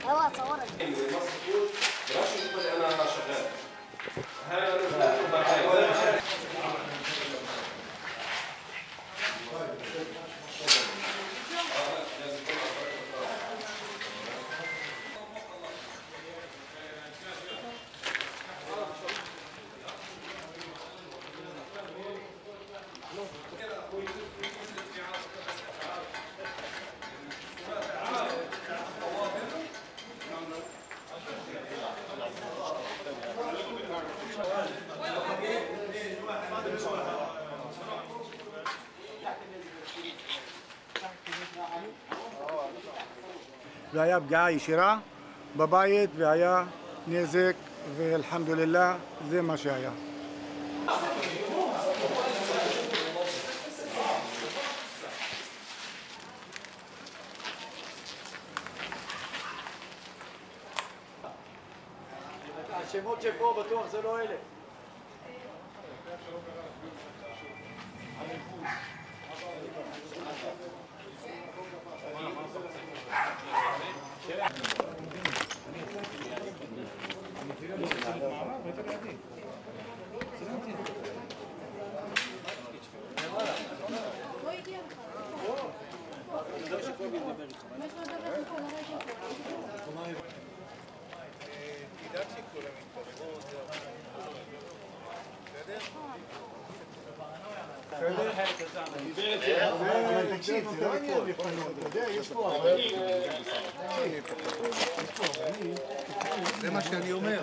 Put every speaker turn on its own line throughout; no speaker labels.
ايوه صورك.
انا شغال.
זה היה פגיעה ישירה בבית והיה נזק, ואלחמדולillah זה מה שהיה.
השמות שפה בטוח זה לא אלה.
תקשיב, זה לא עניין לפנות, אתה יודע, יש פה
זה מה שאני אומר.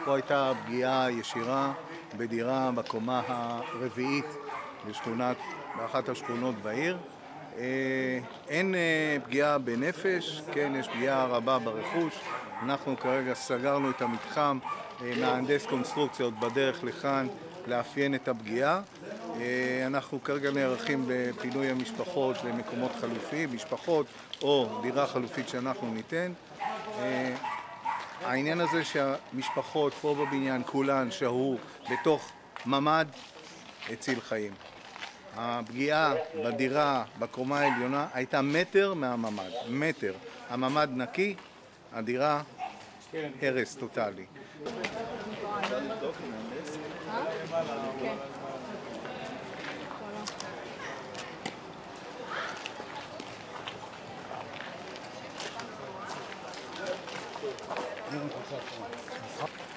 פה הייתה פגיעה ישירה בדירה בקומה הרביעית באחת השכונות בעיר. אין פגיעה בנפש, כן, יש פגיעה רבה ברכוש. אנחנו כרגע סגרנו את המתחם, מהנדס קונסטרוקציות בדרך לכאן לאפיין את הפגיעה. אנחנו כרגע נערכים בפינוי המשפחות למקומות חלופיים, משפחות או דירה חלופית שאנחנו ניתן. העניין הזה שהמשפחות פה בבניין כולן שהו בתוך ממ"ד הציל חיים. הפגיעה בדירה בקומה העליונה הייתה מטר מהממ"ד, מטר. הממ"ד נקי, הדירה הרס טוטלי.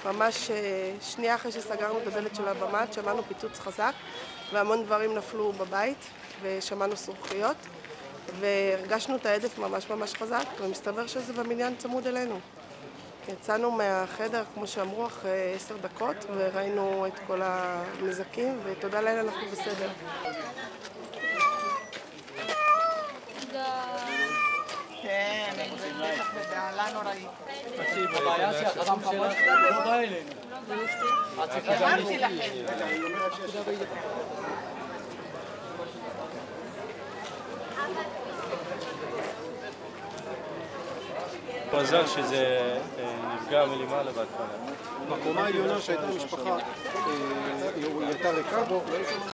ממש שנייה אחרי שסגרנו את הדלת של הבמ"ד, שמענו פיצוץ חזק והמון דברים נפלו בבית ושמענו שרוכיות והרגשנו את ההדף ממש חזק, ומסתבר שזה במניין צמוד אלינו. יצאנו מהחדר, כמו שאמרו, אחרי 10 דקות וראינו את כל הנזקים, ותודה לאל אנחנו בסדר.
כן, בטח בבהלה נוראית.
הבעיה שהחם שלך לא בא אלינו.
אמרתי לכם.
מזל שזה נפגע מלמעלה בהתחלה.
בקומה העליונה שהייתה משפחה, היא הייתה ריקה בו.